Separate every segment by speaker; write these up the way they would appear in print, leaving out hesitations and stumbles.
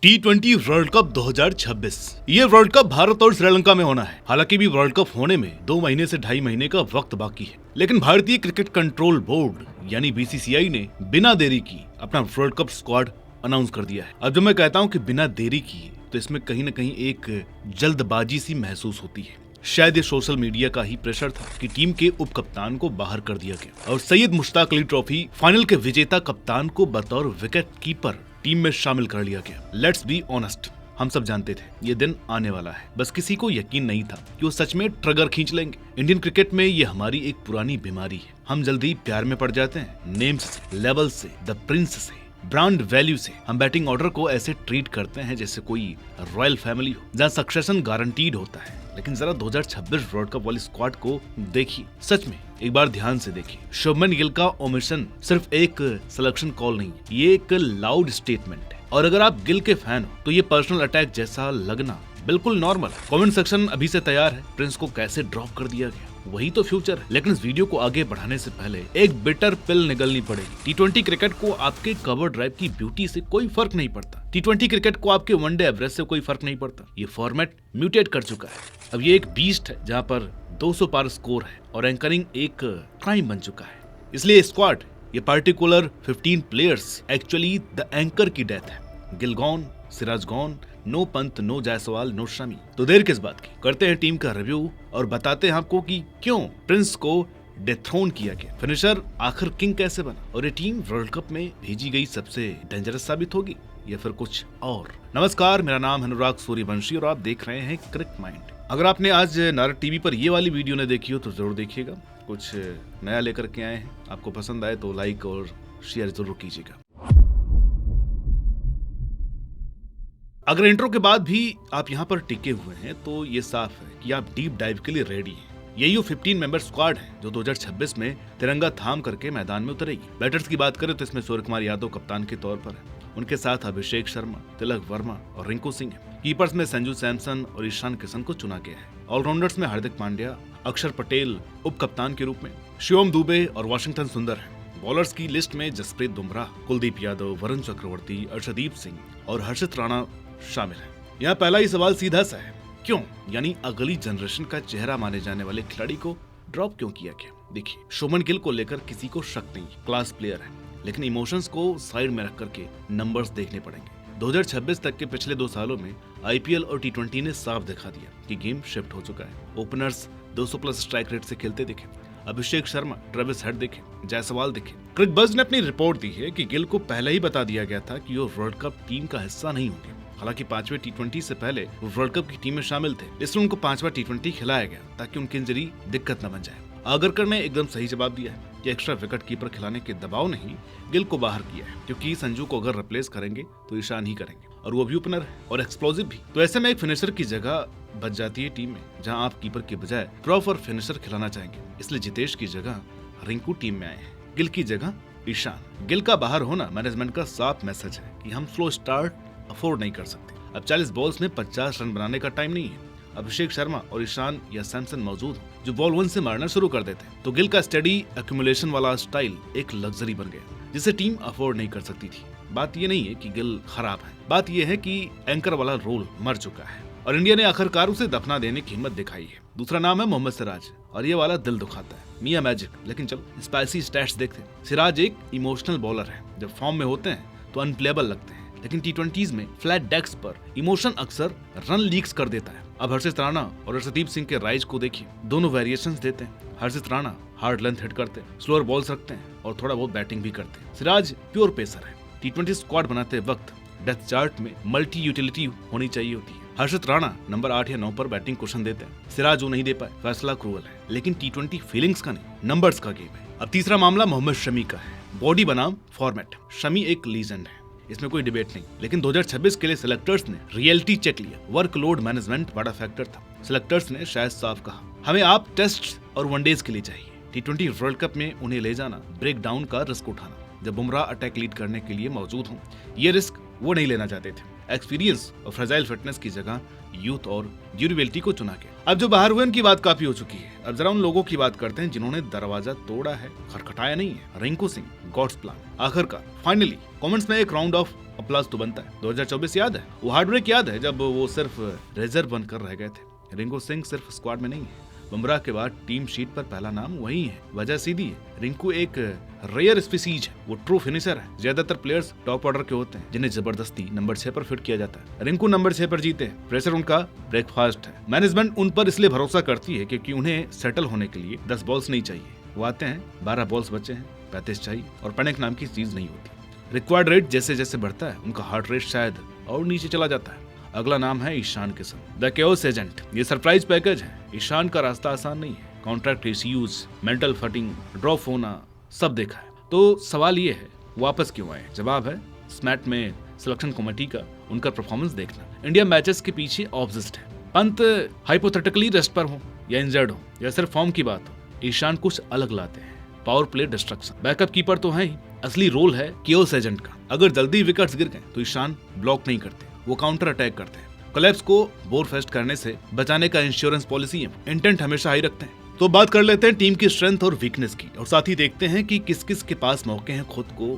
Speaker 1: T20 world cup 2026। ये world cup Bharat और श्रीलंका में होना है। हालांकि भी वर्ल्ड कप होने में 2 महीने से 2.5 महीने का वक्त बाकी है, लेकिन भारतीय क्रिकेट कंट्रोल बोर्ड यानी BCCI ने बिना देरी की अपना वर्ल्ड कप स्क्वाड अनाउंस कर दिया है। अब जब मैं कहता हूँ कि बिना देरी की, तो इसमें कहीं न कहीं एक जल्दबाजी सी महसूस होती है। शायद ये सोशल मीडिया का ही प्रेशर था कि टीम के उप कप्तान को बाहर कर दिया गया और सैयद मुश्ताक अली ट्रॉफी फाइनल के विजेता कप्तान को बतौर विकेट कीपर टीम में शामिल कर लिया गया। लेट्स बी ऑनेस्ट, हम सब जानते थे ये दिन आने वाला है, बस किसी को यकीन नहीं था कि वो सच में ट्रिगर खींच लेंगे। इंडियन क्रिकेट में ये हमारी एक पुरानी बीमारी है, हम जल्दी प्यार में पड़ जाते हैं। नेम्स से, लेवल से, द प्रिंस से, ब्रांड वैल्यू से हम बैटिंग ऑर्डर को ऐसे ट्रीट करते हैं जैसे कोई रॉयल फैमिली हो जहाँ सक्सेशन गारंटीड होता है। लेकिन जरा 2026 वर्ल्ड कप वाली स्क्वाड को देखिए, सच में एक बार ध्यान से देखिए। शुभमन गिल का ओमिशन सिर्फ एक सिलेक्शन कॉल नहीं, ये एक लाउड स्टेटमेंट है। और अगर आप गिल के फैन हो तो ये पर्सनल अटैक जैसा लगना बिल्कुल नॉर्मल है। कमेंट सेक्शन अभी से तैयार है, प्रिंस को कैसे ड्रॉप कर दिया गया, वही तो फ्यूचर है। लेकिन इस वीडियो को आगे बढ़ाने से पहले एक बिटर पिल निगलनी पड़ेगी। T20 क्रिकेट को आपके कवर ड्राइव की ब्यूटी से कोई फर्क नहीं पड़ता। T20 क्रिकेट को आपके वनडे एवरेज से कोई फर्क नहीं पड़ता। ये फॉर्मेट म्यूटेट कर चुका है। अब ये एक बीस्ट है जहाँ पर 200 पार स्कोर है और एंकरिंग एक क्राइम बन चुका है। इसलिए स्क्वाड, ये particular 15 players actually the anchor की डेथ है। Gill gone, Siraj gone, no Pant, no Jaiswal, no Shami. तो देर किस बात की, करते हैं टीम का रिव्यू और बताते हैं आपको कि क्यों प्रिंस को डेथ्रोन किया गया। फिनिशर आखिर किंग कैसे बना और ये टीम वर्ल्ड कप में भेजी गई सबसे डेंजरस साबित होगी या फिर कुछ और। नमस्कार, मेरा नाम है अनुराग सूर्यवंशी और आप देख रहे हैं क्रिक माइंड। अगर आपने आज नारद टीवी पर ये वाली वीडियो न देखी हो तो जरूर देखिएगा, कुछ नया लेकर के आए हैं। आपको पसंद आए तो लाइक और शेयर जरूर कीजिएगा। अगर इंट्रो के बाद भी आप यहाँ पर टिके हुए हैं तो ये साफ है कि आप डीप डाइव के लिए रेडी हैं। यही वो 15 मेंबर स्क्वाड है जो 2026 में तिरंगा थाम करके मैदान में उतरेगी। बैटर्स की बात करें तो इसमें सूर्य कुमार यादव कप्तान के तौर पर है, उनके साथ अभिषेक शर्मा, तिलक वर्मा और रिंकू सिंह है। कीपर्स में संजू सैमसन और ईशान किशन को चुना गया है। ऑलराउंडर्स में हार्दिक पांड्या, अक्षर पटेल उप कप्तान के रूप में, शिवम दुबे और वाशिंगटन सुंदर है। बॉलर्स की लिस्ट में जसप्रीत बुमराह, कुलदीप यादव, वरुण चक्रवर्ती, अर्शदीप सिंह और हर्षित राणा शामिल है। यहाँ पहला ही सवाल सीधा सा है, क्यों, यानी अगली जनरेशन का चेहरा माने जाने वाले खिलाड़ी को ड्रॉप क्यों किया गया। देखिए, शुभमन गिल को लेकर किसी को शक नहीं, क्लास प्लेयर है, लेकिन इमोशंस को साइड में रख करके नंबर्स देखने पड़ेंगे। 2026 तक के पिछले 2 सालों में IPL और T20 ने साफ दिखा दिया कि गेम शिफ्ट हो चुका है। ओपनर्स 200+ स्ट्राइक रेट से खेलते दिखे, अभिषेक शर्मा, ट्रेविस हेड दिखे, जायसवाल दिखे। क्रिकबज़ ने अपनी रिपोर्ट दी है कि गिल को पहले ही बता दिया गया था कि वो वर्ल्ड कप टीम का हिस्सा नहीं होंगे। हालांकि 5वें T20 से पहले वो वर्ल्ड कप की टीम में शामिल थे, इसलिए उनको 5वां T20 खिलाया गया ताकि उनकी इंजरी दिक्कत न बन जाए। आगरकर ने एकदम सही जवाब दिया है कि एक्स्ट्रा विकेट कीपर खिलाने के दबाव ने ही गिल को बाहर किया है, क्योंकि संजू को अगर रिप्लेस करेंगे तो ईशान ही करेंगे और वो भी ओपनर है और एक्सप्लोजिव भी। तो ऐसे में एक फिनिशर की जगह बच जाती है टीम में, जहां आप कीपर के बजाय प्रॉपर फिनिशर खिलाना चाहेंगे। इसलिए जितेश की जगह रिंकू टीम में आए हैं, गिल की जगह ईशान। गिल का बाहर होना मैनेजमेंट का साफ मैसेज है कि हम स्लो स्टार्ट अफोर्ड नहीं कर सकते। अब 40 बॉल्स में 50 रन बनाने का टाइम नहीं है। अभिषेक शर्मा और ईशान या सैमसन मौजूद हो जो बॉल 1 से मारना शुरू कर देते हैं, तो गिल का स्टडी एक्यूमुलेशन वाला स्टाइल एक लग्जरी बन गया जिसे टीम अफोर्ड नहीं कर सकती थी। बात ये नहीं है कि गिल खराब है, बात ये है कि एंकर वाला रोल मर चुका है और इंडिया ने आखिरकार उसे दफना देने की हिम्मत दिखाई है। दूसरा नाम है मोहम्मद सिराज और ये वाला दिल दुखाता है, मियां मैजिक। लेकिन चलो स्पाइसी स्टैट्स देखते हैं। सिराज एक इमोशनल बॉलर है, जब फॉर्म में होते हैं तो अनप्लेबल लगते हैं, लेकिन T20s में फ्लैट डेक्स पर इमोशन अक्सर रन लीक्स कर देता है। अब हर्षित राणा और अर्शदीप सिंह के राइज को देखिए, दोनों वेरिएशंस देते हैं। हर्षित राणा हार्ड लेंथ हिट करते हैं, स्लोअर बॉल्स रखते हैं और थोड़ा बहुत बैटिंग भी करते हैं। सिराज प्योर पेसर है। T20 स्क्वाड बनाते वक्त डेथ चार्ट में मल्टी यूटिलिटी होनी चाहिए होती है। हर्षित राणा नंबर 8 या 9 पर बैटिंग कुशन देते हैं, सिराज वो नहीं दे पाए, फैसला क्रूअल है। लेकिन T20 फीलिंग्स का नहीं, नंबर्स का गेम है। अब तीसरा मामला मोहम्मद शमी का है, बॉडी बनाम फॉर्मेट। शमी एक लीजेंड है, इसमें कोई डिबेट नहीं, लेकिन 2026 के लिए सिलेक्टर्स ने रियलिटी चेक लिया। वर्कलोड मैनेजमेंट बड़ा फैक्टर था। सिलेक्टर्स ने शायद साफ कहा, हमें आप टेस्ट और वनडेज के लिए चाहिए। T20 वर्ल्ड कप में उन्हें ले जाना, ब्रेक डाउन का रिस्क उठाना, जब बुमराह अटैक लीड करने के लिए मौजूद हों, ये रिस्क वो नहीं लेना चाहते थे। एक्सपीरियंस और फ्रेजाइल फिटनेस की जगह यूथ और ड्यूरेबिलिटी को चुना के। अब जो बाहर हुए उनकी बात काफी हो चुकी है, अब जरा उन लोगों की बात करते हैं जिन्होंने दरवाजा तोड़ा है, खटखटाया नहीं है। रिंकू सिंह, गॉड्स प्लान, आखिरकार फाइनली कमेंट्स में एक राउंड ऑफ अप्लास तो बनता है। 2024 याद है, वो हार्डब्रेक याद है जब वो सिर्फ रिजर्व बनकर रह गए थे। रिंकू सिंह सिर्फ स्क्वाड में नहीं है, बुमराह के बाद टीम शीट पर पहला नाम वही है। वजह सीधी है, रिंकू एक रेयर स्पीसीज है, वो ट्रू फिनिशर है। ज्यादातर प्लेयर्स टॉप ऑर्डर के होते हैं जिन्हें जबरदस्ती नंबर 6 पर फिट किया जाता है। रिंकू नंबर 6 पर जीते हैं, प्रेशर उनका ब्रेकफास्ट है। मैनेजमेंट उन पर इसलिए भरोसा करती है क्योंकि उन्हें सेटल होने के लिए 10 बॉल्स नहीं चाहिए। वो आते हैं, 12 बॉल्स बचे हैं, 35 चाहिए और पैनिक नाम की चीज नहीं होती। रिक्वायर्ड रेट जैसे जैसे बढ़ता है उनका हार्ट रेट शायद और नीचे चला जाता है। अगला नाम है Ishan Kishan, the chaos agent. ये सरप्राइज पैकेज है। ईशान का रास्ता आसान नहीं है, contract issues, mental fitting, drop होना, सब देखा है। तो सवाल ये है, वापस क्यों आए? जवाब है स्मैट में सिलेक्शन कमेटी का उनका परफॉर्मेंस देखना। इंडिया मैचेस के पीछे ऑब्सेस्ड है। पंत हाइपोथेटिकली रेस्ट पर हो या इंजर्ड हो या सिर्फ फॉर्म की बात हो, ईशान कुछ अलग लाते हैं। Power play destruction, backup keeper तो है ही, असली रोल है केओस एजेंट का। अगर जल्दी विकेट्स गिर गए तो ईशान ब्लॉक नहीं करते, वो काउंटर अटैक करते हैं। कोलैप्स को बोर फेस्ट करने से बचाने का इंश्योरेंस पॉलिसी है, इंटेंट हमेशा हाई रखते हैं। तो बात कर लेते हैं टीम की स्ट्रेंथ और वीकनेस की, और साथ ही देखते हैं कि किस किस के पास मौके हैं खुद को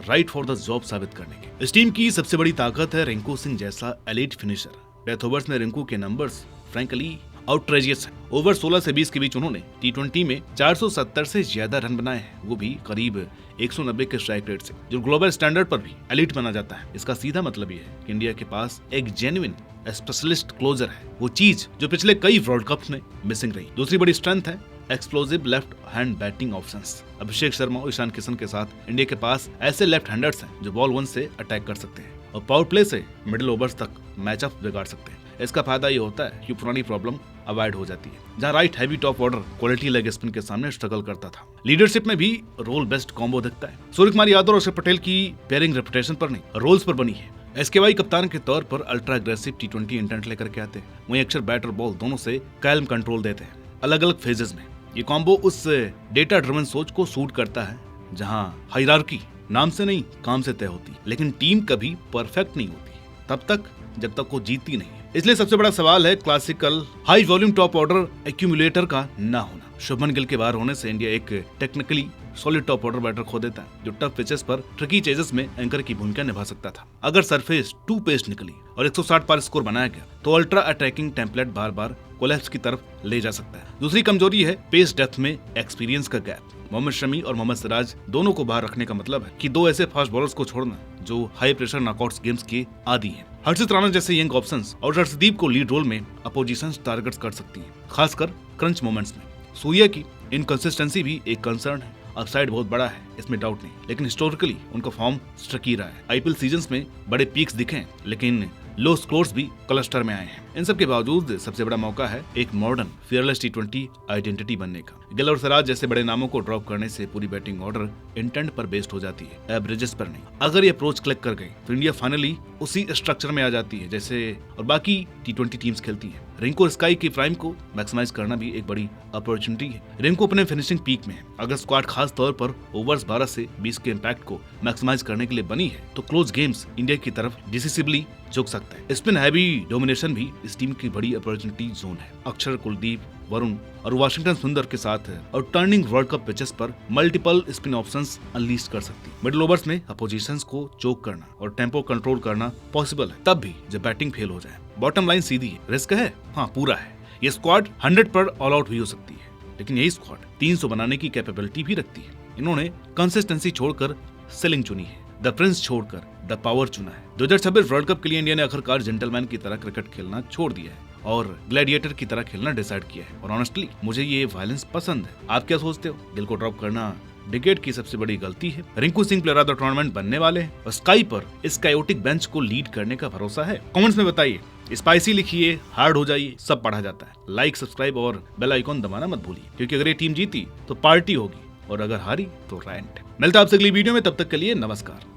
Speaker 1: राइट फॉर द जॉब साबित करने के। इस टीम की सबसे बड़ी ताकत है रिंकू सिंह जैसा एलीट फिनिशर। डेथ ओवर्स में रिंकू के नंबर्स फ्रैंकली आउटरेजियस है। ओवर 16 से 20 के बीच उन्होंने T20 में 470 से ज्यादा रन बनाए हैं, वो भी करीब 190 के स्ट्राइक रेट से, जो ग्लोबल स्टैंडर्ड पर भी एलीट माना जाता है। इसका सीधा मतलब ये है कि इंडिया के पास एक जेन्युइन स्पेशलिस्ट क्लोजर है, वो चीज जो पिछले कई वर्ल्ड कप में मिसिंग रही। दूसरी बड़ी स्ट्रेंथ है explosive left hand batting options. Abhishek Sharma और ईशान किशन के साथ इंडिया के पास ऐसे लेफ्ट हैंडर्स हैं जो बॉल 1 से अटैक कर सकते हैं और पावर प्ले से मिडिल ओवर्स तक मैचअप बिगाड़ सकते हैं। इसका फायदा ये होता है कि पुरानी प्रॉब्लम अवॉइड हो जाती है, जहां right heavy top order quality leg spin के सामने स्ट्रगल करता था। लीडरशिप में भी रोल बेस्ट कॉम्बो दिखता है। सूर्यकुमार यादव और अक्षर पटेल की पेयरिंग रेपुटेशन पर नहीं, रोल्स पर बनी है। SKY कप्तान के तौर पर अल्ट्रा अग्रेसिव T20 इंटेंट लेकर के आते हैं, वहीं अक्षर बैट और बॉल दोनों से कैल्म कंट्रोल देते हैं अलग अलग फेजेस में। ये कॉम्बो उस डेटा ड्रिवन सोच को सूट करता है जहां हायरार्की नाम से नहीं काम से तय होती, लेकिन टीम कभी परफेक्ट नहीं होती तब तक जब तक वो जीतती नहीं है। इसलिए सबसे बड़ा सवाल है classical high volume top order accumulator का ना होना। शुभमन गिल के बाहर होने से इंडिया एक technically solid top order batter खो देता है, जो टफ पिचेस पर ट्रिकी चेजेस में एंकर की भूमिका निभा सकता था। अगर सरफेस टू पेस्ट निकली और 160 पर स्कोर बनाया गया तो अल्ट्रा अटैकिंग टेम्पलेट बार बार कोलैप्स की तरफ ले जा सकता है। दूसरी कमजोरी है पेस डेप्थ में एक्सपीरियंस का गैप। मोहम्मद शमी और मोहम्मद सिराज दोनों को बाहर रखने का मतलब है कि दो ऐसे फास्ट बॉलर्स को छोड़ना जो हाई प्रेशर नॉकआउट्स गेम्स के आदी हैं। हर्षित राणा जैसे यंग ऑप्शंस और हर्षदीप को लीड रोल में अपोजिशन टारगेट्स कर सकती है, खासकर क्रंच मोमेंट्स में। सूर्या की इनकंसिस्टेंसी भी एक कंसर्न है। अपसाइड बहुत बड़ा है, इसमें डाउट नहीं, लेकिन हिस्टोरिकली उनका फॉर्म स्ट्रकी रहा है। IPL सीजन्स में बड़े पीक्स दिखे लेकिन लो स्कोर्स भी क्लस्टर में आए हैं। इन सब के बावजूद सबसे बड़ा मौका है एक मॉडर्न फियरलेस T20 आइडेंटिटी बनने का। गिल और सिराज जैसे बड़े नामों को ड्रॉप करने से पूरी बैटिंग ऑर्डर इंटेंट पर बेस्ड हो जाती है, एवरेजेस पर नहीं। अगर ये अप्रोच क्लिक कर गई तो इंडिया फाइनली उसी स्ट्रक्चर में आ जाती है जैसे और बाकी T20 टीम्स खेलती हैं। रिंकू और स्काई की प्राइम को मैक्सिमाइज करना भी एक बड़ी अपॉर्चुनिटी है। रिंकू अपने फिनिशिंग पीक में है। अगर स्क्वाड खास तौर पर ओवर्स 12 से 20 के इम्पैक्ट को मैक्सिमाइज करने के लिए बनी है तो क्लोज गेम्स इंडिया की तरफ डिसिसिवली झुक सकता है। स्पिन हैवी डोमिनेशन भी इस टीम की बड़ी अपॉर्चुनिटी जोन है। अक्षर, कुलदीप, वरुण और वाशिंगटन सुंदर के साथ और टर्निंग वर्ल्ड कप पिचेस पर मल्टीपल स्पिन ऑप्शंस अनलीज कर सकती है। मिडिल ओवर्स में अपोजिशंस को चोक करना और टेम्पो कंट्रोल करना पॉसिबल है, तब भी जब बैटिंग फेल हो जाए। बॉटम लाइन सीधी है, रिस्क है हाँ पूरा है। ये स्क्वाड 100 पर ऑल आउट भी हो सकती है, लेकिन यही स्क्वाड 300 बनाने की कैपेबिलिटी भी रखती है। इन्होंने कंसिस्टेंसी छोड़कर सेलिंग चुनी है, द प्रिंस छोड़कर द पावर चुना है। 2026 वर्ल्ड कप के लिए इंडिया ने आखिरकार जेंटलमैन की तरह क्रिकेट खेलना छोड़ दिया है और ग्लैडिएटर की तरह खेलना डिसाइड किया है। और ऑनेस्टली मुझे ये वायलेंस पसंद है। आप क्या सोचते हो? गिल को ड्रॉप करना डिकेड की सबसे बड़ी गलती है। Rinku Singh player of the tournament बनने वाले हैं और स्काई पर इस कायोटिक बेंच को लीड करने का भरोसा है। कमेंट्स में बताइए, स्पाइसी लिखिए, हार्ड हो जाइए, सब पढ़ा जाता है। लाइक, सब्सक्राइब और बेल आइकॉन दबाना मत भूलिए, क्योंकि अगर ये टीम जीती तो पार्टी होगी और अगर हारी तो रैंट। मिलता है आपसे अगली वीडियो में, तब तक के लिए नमस्कार।